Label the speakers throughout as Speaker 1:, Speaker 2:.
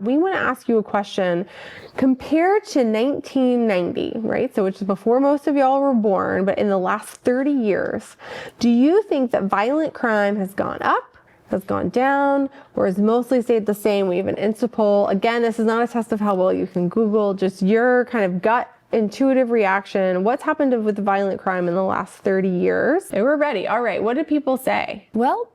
Speaker 1: We want to ask you a question compared to 1990, right? So which is before most of y'all were born, but in the last 30 years, do you think that violent crime has gone up, has gone down, or has mostly stayed the same? We have an INSTA poll. Again, this is not a test of how well you can Google, just your kind of gut intuitive reaction. What's happened with violent crime in the last 30 years? And we're ready. All right, what did people say?
Speaker 2: Well,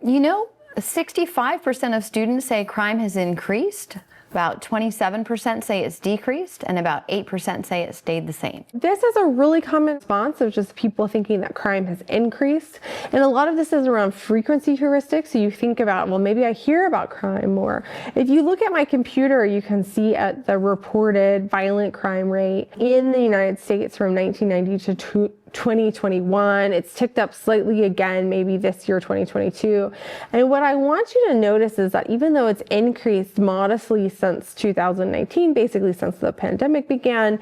Speaker 2: 65% of students say crime has increased. About 27% say it's decreased, and about 8% say it stayed the same.
Speaker 1: This is a really common response of just people thinking that crime has increased. And a lot of this is around frequency heuristics. So you think about, well, maybe I hear about crime more. If you look at my computer, you can see at the reported violent crime rate in the United States from 1990 to 2021. It's ticked up slightly again, maybe this year, 2022. And what I want you to notice is that even though it's increased modestly since 2019, basically since the pandemic began,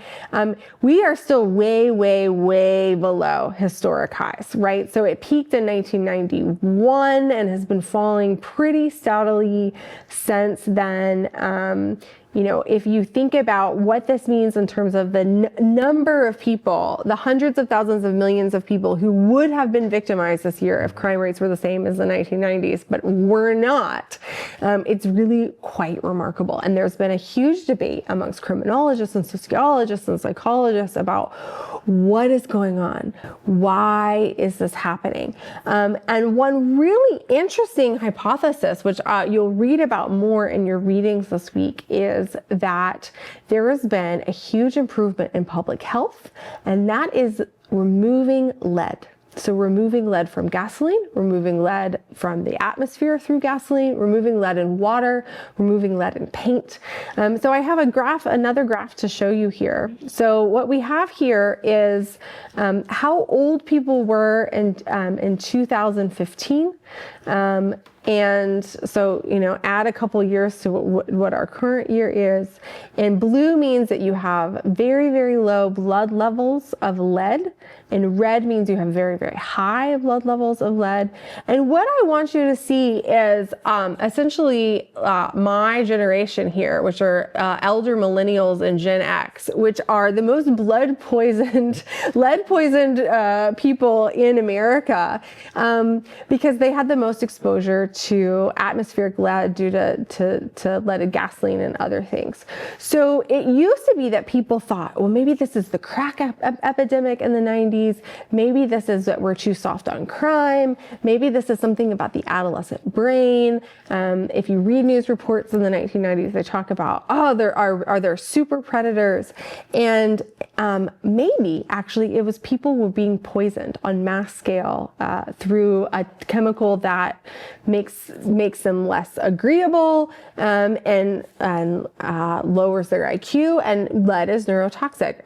Speaker 1: we are still way, way, way below historic highs, right? So it peaked in 1991 and has been falling pretty steadily since then. If you think about what this means in terms of the number of people, the hundreds of thousands of millions of people who would have been victimized this year if crime rates were the same as the 1990s, but were not, it's really quite remarkable. And there's been a huge debate amongst criminologists and sociologists and psychologists about what is going on? Why is this happening? And one really interesting hypothesis, which you'll read about more in your readings this week, is that there has been a huge improvement in public health, and that is removing lead. So removing lead from gasoline, removing lead from the atmosphere through gasoline, removing lead in water, removing lead in paint. So I have another graph to show you here. So what we have here is how old people were in 2015. And so, add a couple years to what our current year is. And blue means that you have very, very low blood levels of lead. And red means you have very, very high blood levels of lead. And what I want you to see is essentially my generation here, which are elder millennials and Gen X, which are the most lead poisoned people in America, because they had the most exposure to atmospheric lead due to leaded gasoline and other things. So it used to be that people thought, well, maybe this is the crack epidemic in the 90s. Maybe this is that we're too soft on crime. Maybe this is something about the adolescent brain. If you read news reports in the 1990s, they talk about, are there super predators? And maybe actually it was people were being poisoned on mass scale through a chemical that makes them less agreeable and lowers their IQ, and lead is neurotoxic.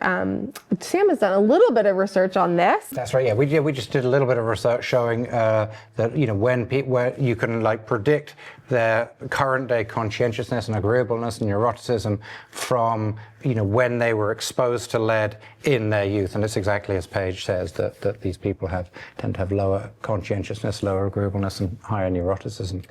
Speaker 1: Sam has done a little bit of research on this.
Speaker 3: That's right. Yeah, we just did a little bit of research showing that when you can predict their current day conscientiousness and agreeableness and neuroticism from when they were exposed to lead in their youth, and it's exactly as Paige says that these people tend to have lower conscientiousness, lower agreeableness, and higher neuroticism.